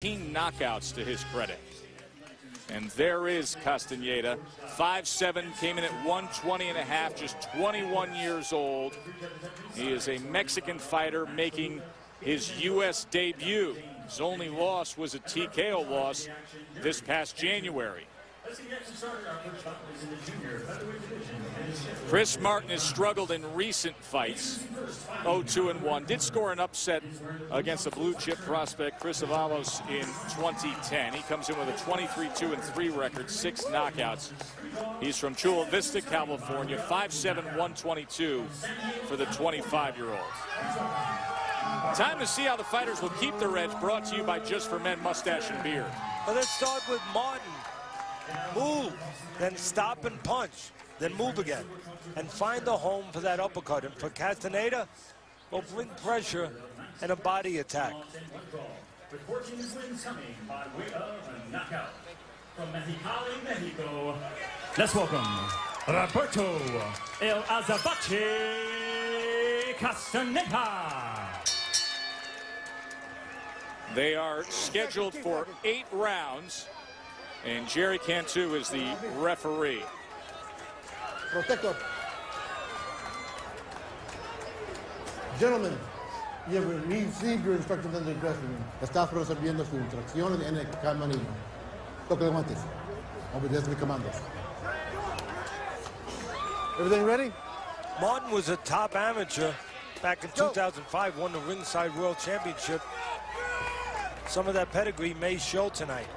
Knockouts to his credit. And there is Castaneda. 5'7", came in at 120.5, just 21 years old. He is a Mexican fighter making his U.S. debut. His only loss was a TKO loss this past January. Chris Martin has struggled in recent fights, 0-2-1. Did score an upset against a blue-chip prospect, Chris Avalos, in 2010. He comes in with a 23-2-3 record, 6 knockouts. He's from Chula Vista, California, 5'7", 122 for the 25-year-old. Time to see how the fighters will keep their edge, brought to you by Just for Men Mustache and Beard. Well, let's start with Martin. Move, then stop and punch, then move again, and find a home for that uppercut. And for Castaneda, will bring pressure and a body attack. With 14 wins coming by way of a knockout. From Mexicali, Mexico, let's welcome Roberto El Azabache Castaneda. They are scheduled for 8 rounds, and Jerry Cantu is the referee. Protector. Gentlemen, you have received your instructions in the dressing room. Estás recibiendo sus instrucciones en el camerino. Toque de guantes. Obedece mis comandos. Everything ready? Martin was a top amateur back in 2005, won the Ringside World Championship. Some of that pedigree may show tonight.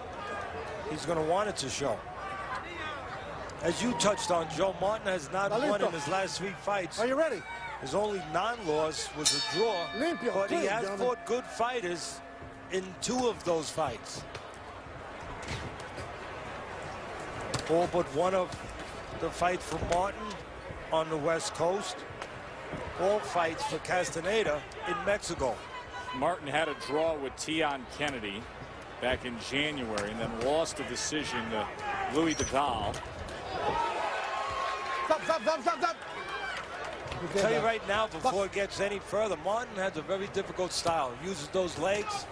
He's going to want it to show. As you touched on, Joe, Martin has not won in his last 3 fights. Are you ready? His only non-loss was a draw, but he has fought good fighters in 2 of those fights. All but one of the fights for Martin on the West Coast. All fights for Castaneda in Mexico. Martin had a draw with Tion Kennedy back in January and then lost a decision to Louis Vidal. Stop. I'll tell you right now, before it gets any further, Martin has a very difficult style. He uses those legs,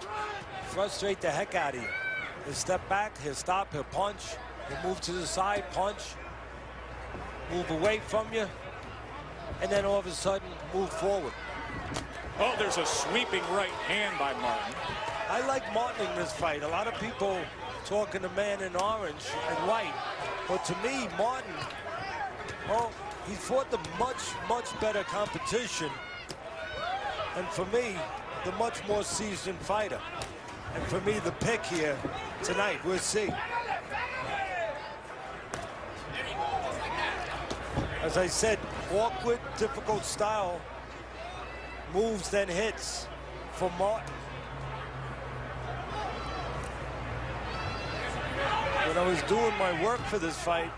frustrate the heck out of you. He'll step back, he'll stop, he'll punch, he'll move to the side, punch, move away from you, and then all of a sudden move forward. Oh, there's a sweeping right hand by Martin. I like Martin in this fight. A lot of people talking the man in orange and white. But to me, Martin, well, he fought the much better competition. And for me, the much more seasoned fighter. And for me, the pick here tonight, we'll see. As I said, awkward, difficult style. Moves, then hits for Martin. When I was doing my work for this fight,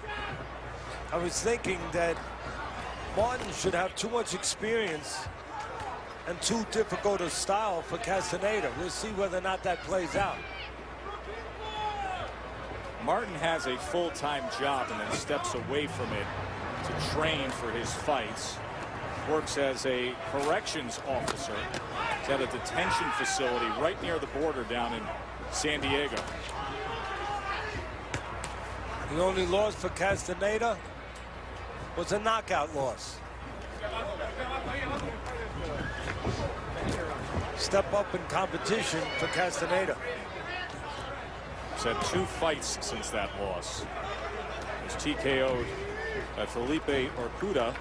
I was thinking that Martin should have too much experience and too difficult a style for Castaneda. We'll see whether or not that plays out. Martin has a full-time job and then steps away from it to train for his fights. Works as a corrections officer. He's at a detention facility right near the border down in San Diego. The only loss for Castaneda was a knockout loss. Step up in competition for Castaneda. He's had 2 fights since that loss. He's TKO'd Felipe Urquiza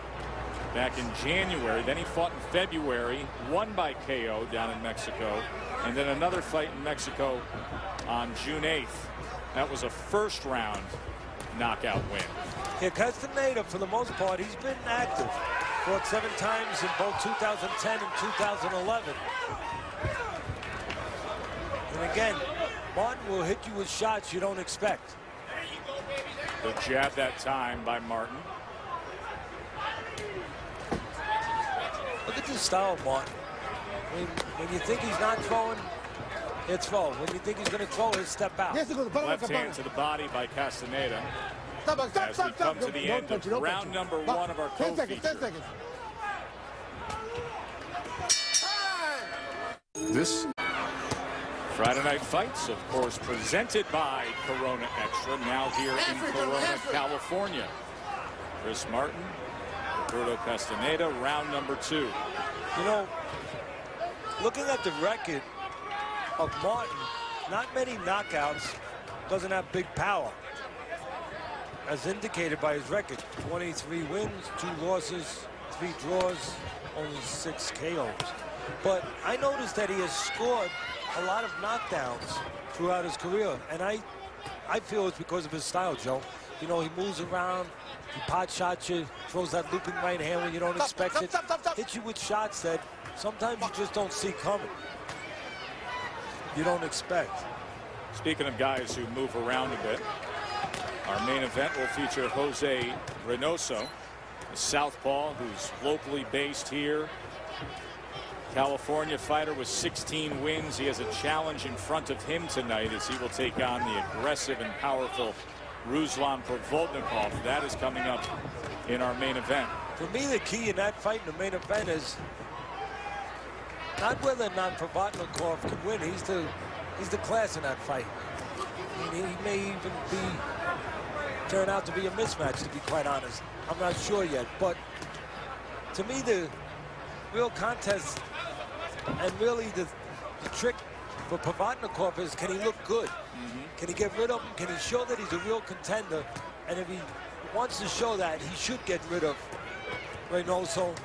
back in January. Then he fought in February, won by KO down in Mexico, and then another fight in Mexico on June 8th. That was a first-round knockout win. Yeah, Castaneda, for the most part, he's been active. Fought 7 times in both 2010 and 2011. And again, Martin will hit you with shots you don't expect. The jab that time by Martin. Look at this style, Martin. When you think he's not throwing, he'll throw. When you think he's going to throw, he'll step out. Left hand to the body by Castaneda. As we come to the end of round number 1 of our co-feature. This Friday Night Fights, of course, presented by Corona Extra, now here in Corona, California. Chris Martin, Roberto Castaneda, round number 2. You know, looking at the record of Martin, not many knockouts, doesn't have big power, as indicated by his record. 23 wins, 2 losses, 3 draws, only 6 KOs. But I noticed that he has scored a lot of knockdowns throughout his career, and I feel it's because of his style, Joe. You know, he moves around, he pot shots you, throws that looping right hand when you don't expect it, hits you with shots that sometimes you just don't see coming. You don't expect. Speaking of guys who move around a bit, our main event will feature Jose Reynoso, a southpaw who's locally based here. California fighter with 16 wins. He has a challenge in front of him tonight as he will take on the aggressive and powerful Ruslan Provodnikov. That is coming up in our main event. For me, the key in that fight in the main event is not whether or not Provodnikov can win. He's the class in that fight. I mean, he may even turn out to be a mismatch, to be quite honest. I'm not sure yet. But to me, the real contest and really the trick for Provodnikov is, can he look good? Can he get rid of him? Can he show that he's a real contender? And if he wants to show that, he should get rid of Reynoso.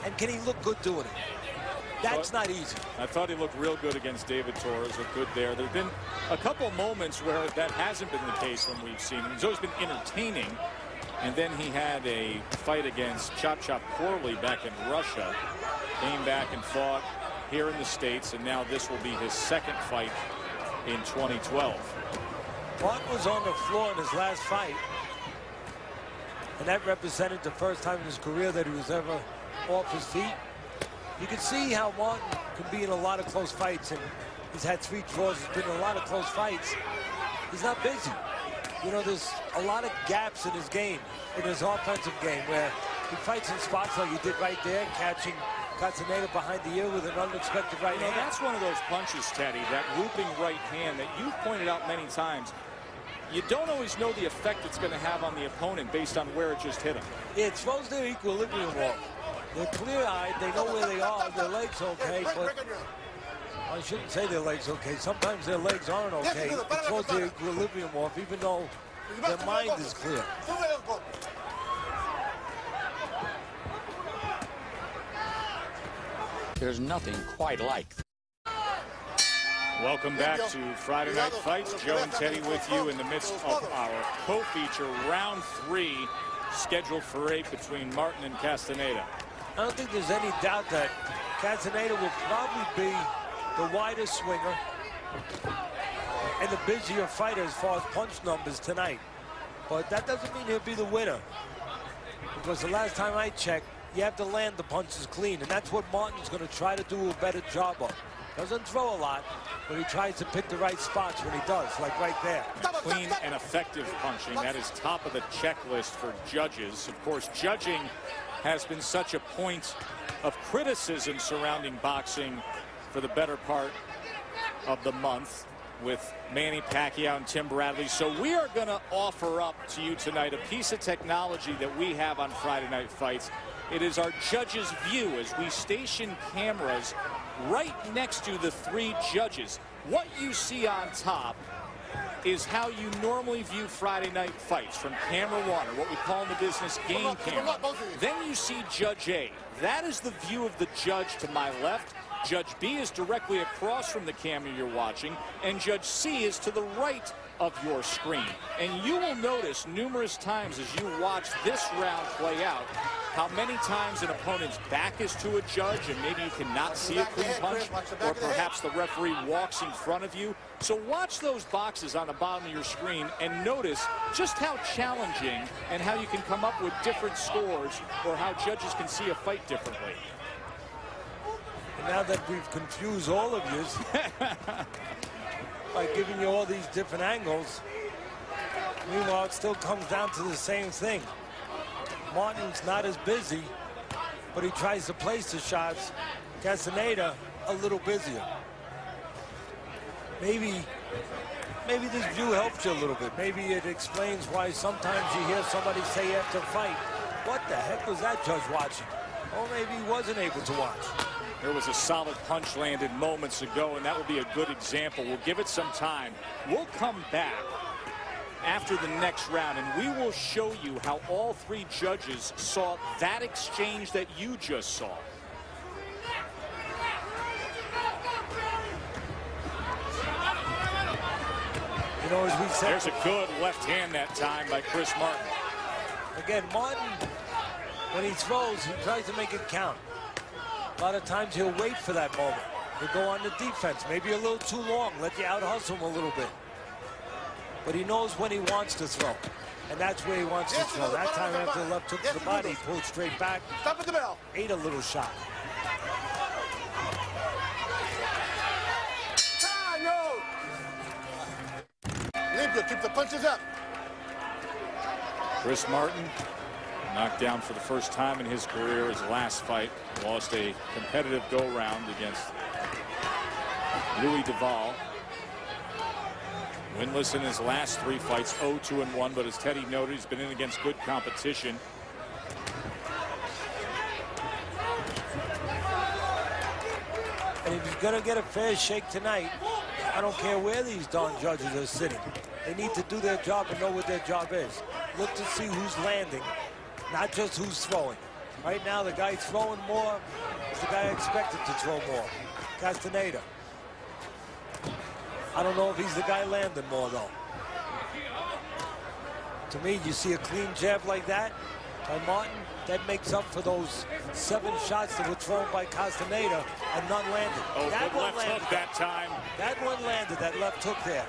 And can he look good doing it? That's not easy. I thought he looked real good against David Torres. Looked good there. There have been a couple moments where that hasn't been the case when we've seen him. He's always been entertaining. And then he had a fight against Chop Chop Corley back in Russia. Came back and fought here in the States, and now this will be his second fight in 2012. Martin was on the floor in his last fight, and that represented the first time in his career that he was ever off his feet. You can see how Martin can be in a lot of close fights, and he's had 3 draws. He's been in a lot of close fights. He's not busy. You know, there's a lot of gaps in his game, in his offensive game, where he fights in spots like he did right there, catching Castaneda behind the ear with an unexpected right hand. That's one of those punches, Teddy, that looping right hand that you've pointed out many times. You don't always know the effect it's going to have on the opponent based on where it just hit him. It throws their equilibrium off. They're clear-eyed. They know where they are. Their legs okay, but I shouldn't say their legs okay. Sometimes their legs aren't okay. It throws their equilibrium off, even though their mind is clear. There's nothing quite like. Welcome back to Friday Night Fights. Joe and Teddy with you in the midst of our co-feature round 3, scheduled for 8 between Martin and Castaneda. I don't think there's any doubt that Castaneda will probably be the widest swinger and the busier fighter as far as punch numbers tonight. But that doesn't mean he'll be the winner, because the last time I checked, you have to land the punches clean, and that's what Martin's going to try to do a better job of. Doesn't throw a lot, but he tries to pick the right spots when he does, like right there. Clean and effective punching, that is top of the checklist for judges. Of course, judging has been such a point of criticism surrounding boxing for the better part of the month with Manny Pacquiao and Tim Bradley. So we are going to offer up to you tonight a piece of technology that we have on Friday Night Fights. It is our judges' view as we station cameras right next to the 3 judges. What you see on top is how you normally view Friday Night Fights from camera 1, or what we call in the business game camera. Then you see Judge A. That is the view of the judge to my left. Judge B is directly across from the camera you're watching, and Judge C is to the right of your screen. And you will notice numerous times as you watch this round play out how many times an opponent's back is to a judge and maybe you cannot see a clean punch, or perhaps the referee walks in front of you. So watch those boxes on the bottom of your screen and notice just how challenging and how you can come up with different scores, or how judges can see a fight differently. And now that we've confused all of you by giving you all these different angles, meanwhile it still comes down to the same thing. Martin's not as busy, but he tries to place the shots. Castaneda a little busier. Maybe this view helps you a little bit. Maybe it explains why sometimes you hear somebody say after a fight, what the heck was that judge watching? Or maybe he wasn't able to watch. There was a solid punch landed moments ago, and that would be a good example. We'll give it some time. We'll come back after the next round, and we will show you how all three judges saw that exchange that you just saw. You know, as we said, there's a good left hand that time by Chris Martin. Again, Martin, when he throws, he tries to make it count. A lot of times he'll wait for that moment. He'll go on the defense, maybe a little too long, let you out-hustle him a little bit. But he knows when he wants to throw, and that's where he wants to throw. That time after the left hook to the body, he pulled straight back, ate a little shot. Limpio, keep the punches up. Chris Martin knocked down for the first time in his career. His last fight, lost a competitive go-round against Louis Duval. Winless in his last three fights, 0-2-1, but as Teddy noted, he's been in against good competition. And if he's going to get a fair shake tonight, I don't care where these darn judges are sitting. They need to do their job and know what their job is. Look to see who's landing, not just who's throwing. Right now, the guy throwing more is the guy expected to throw more, Castaneda. I don't know if he's the guy landing more, though. To me, you see a clean jab like that by Martin, that makes up for those 7 shots that were thrown by Castaneda and none landed. Oh, that good one left landed. hook that time. That one landed, that left hook there.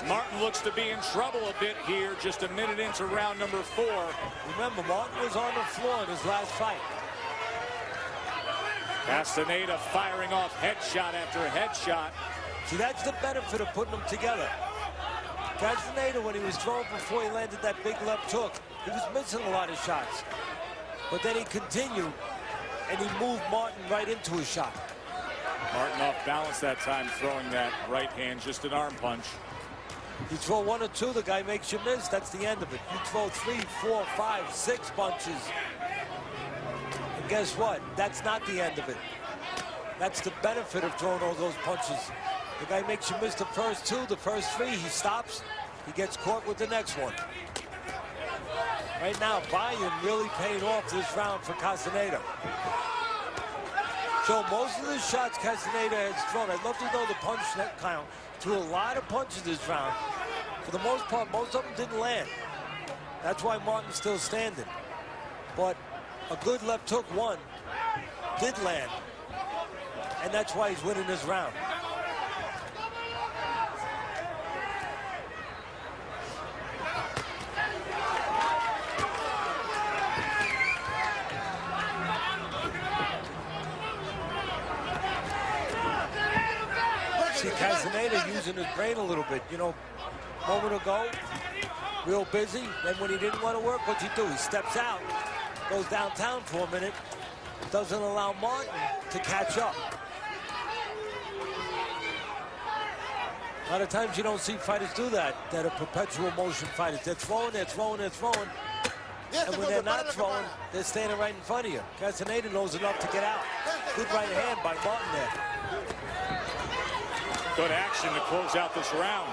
Martin looks to be in trouble a bit here, just a minute into round number 4. Remember, Martin was on the floor in his last fight. Castaneda firing off headshot after headshot. See, that's the benefit of putting them together. Castaneda, when he was throwing before he landed that big left hook, he was missing a lot of shots. But then he continued, and he moved Martin right into his shot. Martin off balance that time, throwing that right hand, just an arm punch. You throw 1 or 2, the guy makes you miss. That's the end of it. You throw 3, 4, 5, 6 punches. And guess what? That's not the end of it. That's the benefit of throwing all those punches. The guy makes you miss the first 2, the first 3, he stops, he gets caught with the next one. Right now, volume really paying off this round for Castaneda. So most of the shots Castaneda has thrown, I'd love to know the punch net count. Threw a lot of punches this round. For the most part, most of them didn't land. That's why Martin's still standing. But a good left hook one did land. And that's why he's winning this round. See Castaneda using his brain a little bit. You know, a moment ago, real busy. Then when he didn't want to work, what's he do? He steps out, goes downtown for a minute, doesn't allow Martin to catch up. A lot of times you don't see fighters do that are perpetual motion fighters. They're throwing, they're throwing, they're throwing. And when they're not throwing, they're standing right in front of you. Castaneda knows enough to get out. Good right hand by Martin there. Good action to close out this round.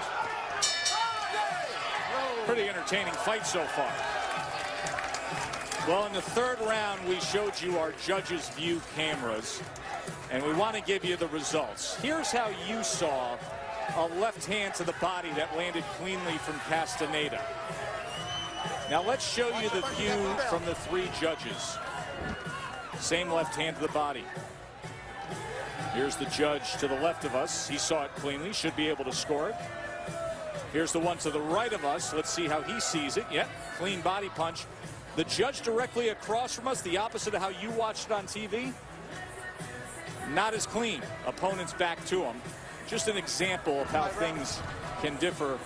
Pretty entertaining fight so far. Well, in the third round, we showed you our judges' view cameras, and we want to give you the results. Here's how you saw a left hand to the body that landed cleanly from Castaneda. Now let's show you the view from the 3 judges. Same left hand to the body. Here's the judge to the left of us. He saw it cleanly, should be able to score it. Here's the one to the right of us. Let's see how he sees it. Yep, clean body punch. The judge directly across from us, the opposite of how you watched it on TV. Not as clean. Opponent's back to him. Just an example of how things can differ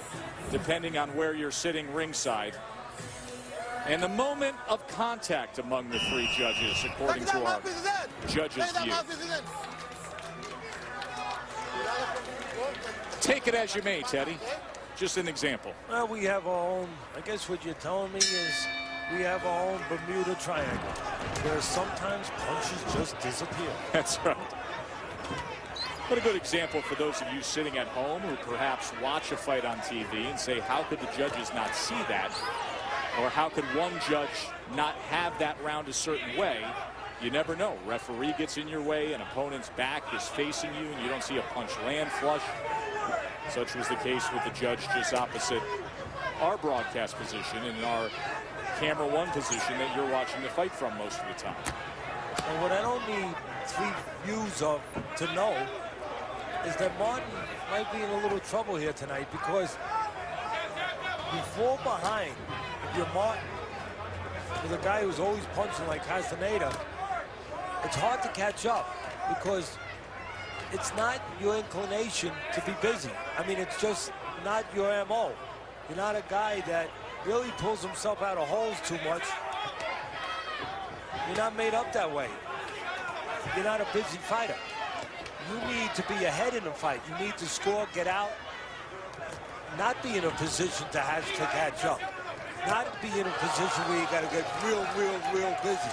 depending on where you're sitting ringside. And the moment of contact among the 3 judges, according to our judges' view. Take it as you may, Teddy. Just an example. Well, we have our own, I guess what you're telling me is we have our own Bermuda Triangle, where sometimes punches just disappear. That's right. What a good example for those of you sitting at home who perhaps watch a fight on TV and say, how could the judges not see that? Or how could one judge not have that round a certain way? You never know. Referee gets in your way, an opponent's back is facing you, and you don't see a punch land flush. Such was the case with the judge just opposite our broadcast position and in our camera one position that you're watching the fight from most of the time. And what I don't need 3 views of to know is that Martin might be in a little trouble here tonight, because you fall behind if you're Martin with a guy who's always punching like Castaneda. It's hard to catch up because it's not your inclination to be busy. I mean, it's just not your MO. You're not a guy that really pulls himself out of holes too much. You're not made up that way. You're not a busy fighter. You need to be ahead in the fight. You need to score, get out, not be in a position to have to catch up. Not be in a position where you got to get real busy.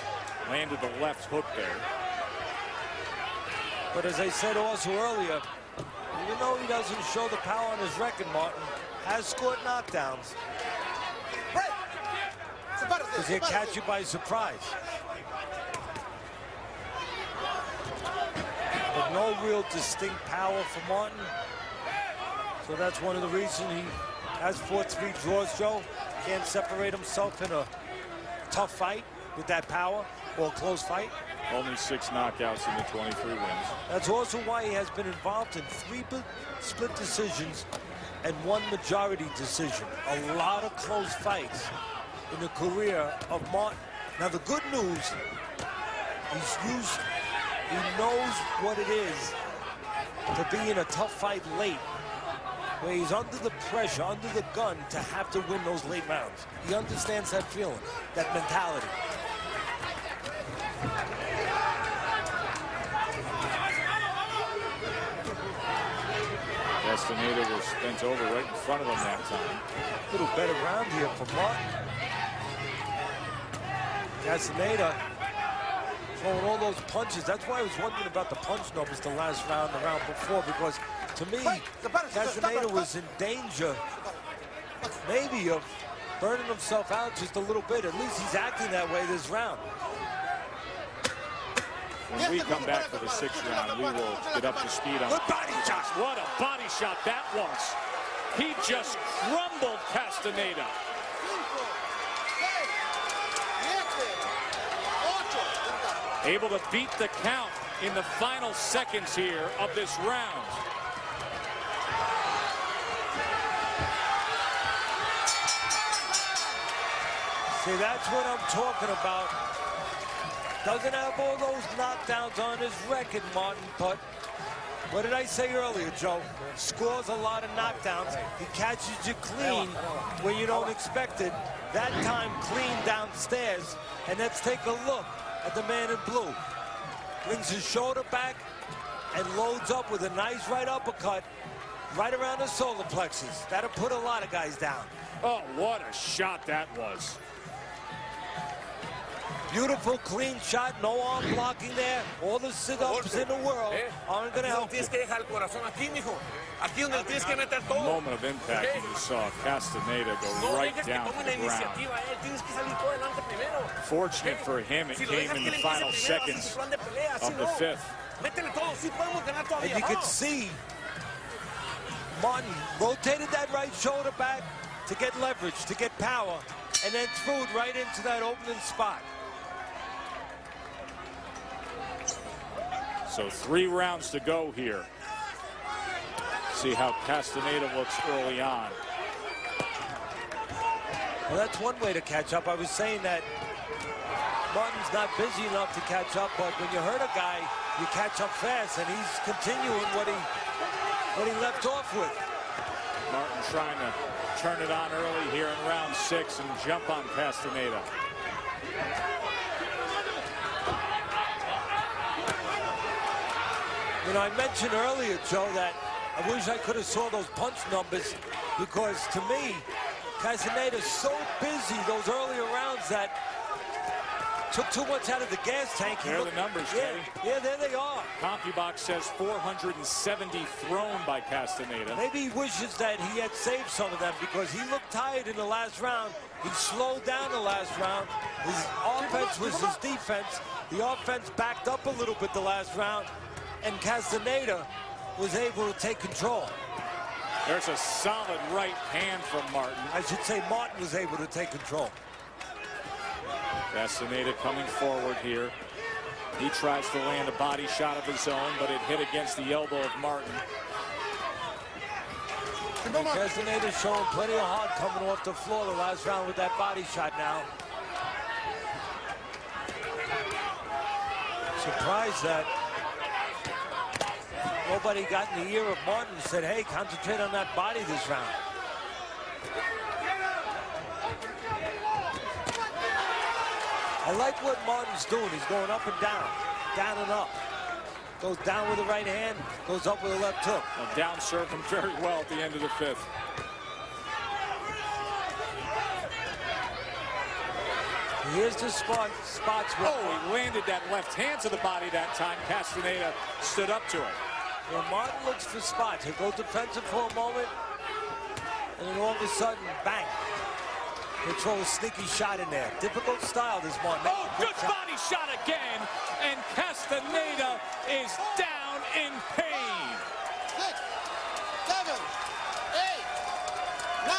Landed the left hook there. But as I said also earlier, even though he doesn't show the power on his record, Martin has scored knockdowns. Because he'll catch you by surprise. But no real distinct power for Martin. So that's one of the reasons he has fought 3 draws, Joe. Can't separate himself in a tough fight with that power or a close fight. Only 6 knockouts in the 23 wins. That's also why he has been involved in 3 split decisions and 1 majority decision. A lot of close fights in the career of Martin. Now the good news, he knows what it is to be in a tough fight late, where he's under the pressure, under the gun, to have to win those late rounds. He understands that feeling, that mentality. Castaneda was bent over right in front of him that time. A little better round here for Martin. Castaneda throwing all those punches. That's why I was wondering about the punch numbers the last round, the round before, because to me, Castaneda was in danger maybe of burning himself out just a little bit. At least he's acting that way this round. When we come back for the 6th round, we will get up to speed on Good body shot. What a body shot that was. He just crumbled Castaneda. Able to beat the count in the final seconds here of this round. See, that's what I'm talking about. Doesn't have all those knockdowns on his record, Martin, but what did I say earlier, Joe? Scores a lot of knockdowns. He catches you clean when you don't expect it. That time clean downstairs. And let's take a look at the man in blue. Brings his shoulder back and loads up with a nice right uppercut right around the solar plexus. That'll put a lot of guys down. Oh, what a shot that was. Beautiful, clean shot, no arm blocking there. All the sit-ups in the world aren't going to help you. Moment of impact, and you saw Castaneda go right down to the ground. Fortunate for him, it came in the final seconds of the 5th. And you could see Martin rotated that right shoulder back to get leverage, to get power, and then threw it right into that opening spot. So 3 rounds to go here. See how Castaneda looks early on. Well, that's one way to catch up. I was saying that Martin's not busy enough to catch up, but when you hurt a guy, you catch up fast, and he's continuing what he left off with. Martin trying to turn it on early here in round 6 and jump on Castaneda. You know, I mentioned earlier, Joe, that I wish I could have saw those punch numbers, because to me, Castaneda's so busy those earlier rounds that took too much out of the gas tank. There are the numbers, yeah, Teddy. yeah, there they are. CompuBox says 470 thrown by Castaneda. Maybe he wishes that he had saved some of them, because he looked tired in the last round. He slowed down the last round. His offense was his defense. The offense backed up a little bit the last round, and Castaneda was able to take control. There's a solid right hand from Martin. I should say Martin was able to take control. Castaneda coming forward here. He tries to land a body shot of his own, but it hit against the elbow of Martin. Castaneda's showing plenty of heart coming off the floor the last round with that body shot now. Surprised that nobody got in the ear of Martin and said, hey, concentrate on that body this round. I like what Martin's doing. He's going up and down and up. Goes down with the right hand, goes up with the left hook. A down served him very well at the end of the fifth. Here's the spots where... Oh, he landed that left hand to the body that time. Castaneda stood up to it. Well, Martin looks for spots. He'll go defensive for a moment, and then all of a sudden, bang. He'll throw a sneaky shot in there. Difficult style, this Martin. Oh, good body shot again, and Castaneda is down in pain. 6, 7, 8, 9.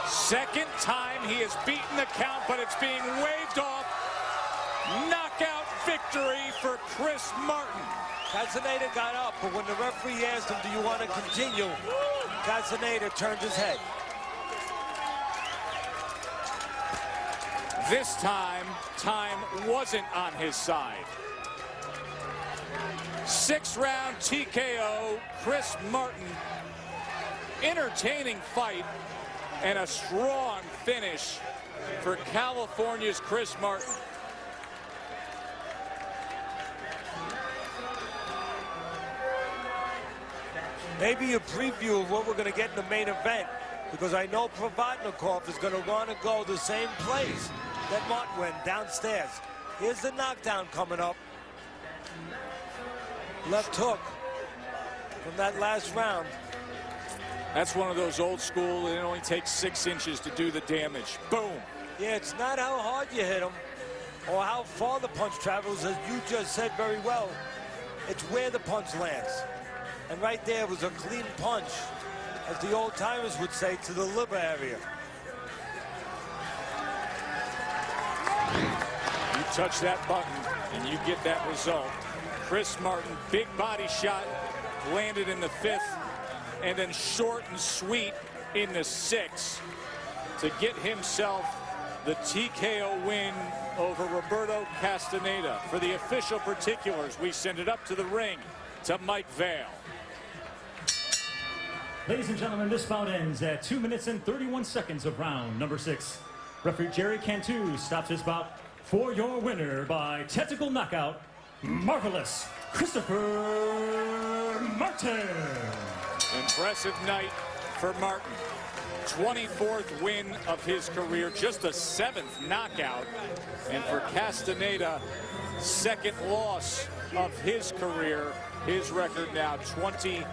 Second time he has beaten the count, but it's being waved off. Knockout victory for Chris Martin. Castaneda got up, but when the referee asked him, do you want to continue, Castaneda turned his head. This time wasn't on his side. 6-round TKO, Chris Martin. Entertaining fight and a strong finish for California's Chris Martin. Maybe a preview of what we're going to get in the main event, because I know Provodnikov is going to want to go the same place that Martin went, downstairs. Here's the knockdown coming up. Left hook from that last round. That's one of those old school, it only takes 6 inches to do the damage. Boom. Yeah, it's not how hard you hit him or how far the punch travels, as you just said very well. It's where the punch lands. And right there was a clean punch, as the old timers would say, to the liver area. You touch that button and you get that result. Chris Martin, big body shot, landed in the 5th, and then short and sweet in the 6th to get himself the TKO win over Roberto Castaneda. For the official particulars, we send it up to the ring to Mike Vale. Ladies and gentlemen, this bout ends at 2 minutes and 31 seconds of round number 6. Referee Jerry Cantu stops his bout for your winner by technical knockout, Marvelous Christopher Martin. Impressive night for Martin. 24th win of his career, just a 7th knockout. And for Castaneda, 2nd loss of his career. His record now 22-1.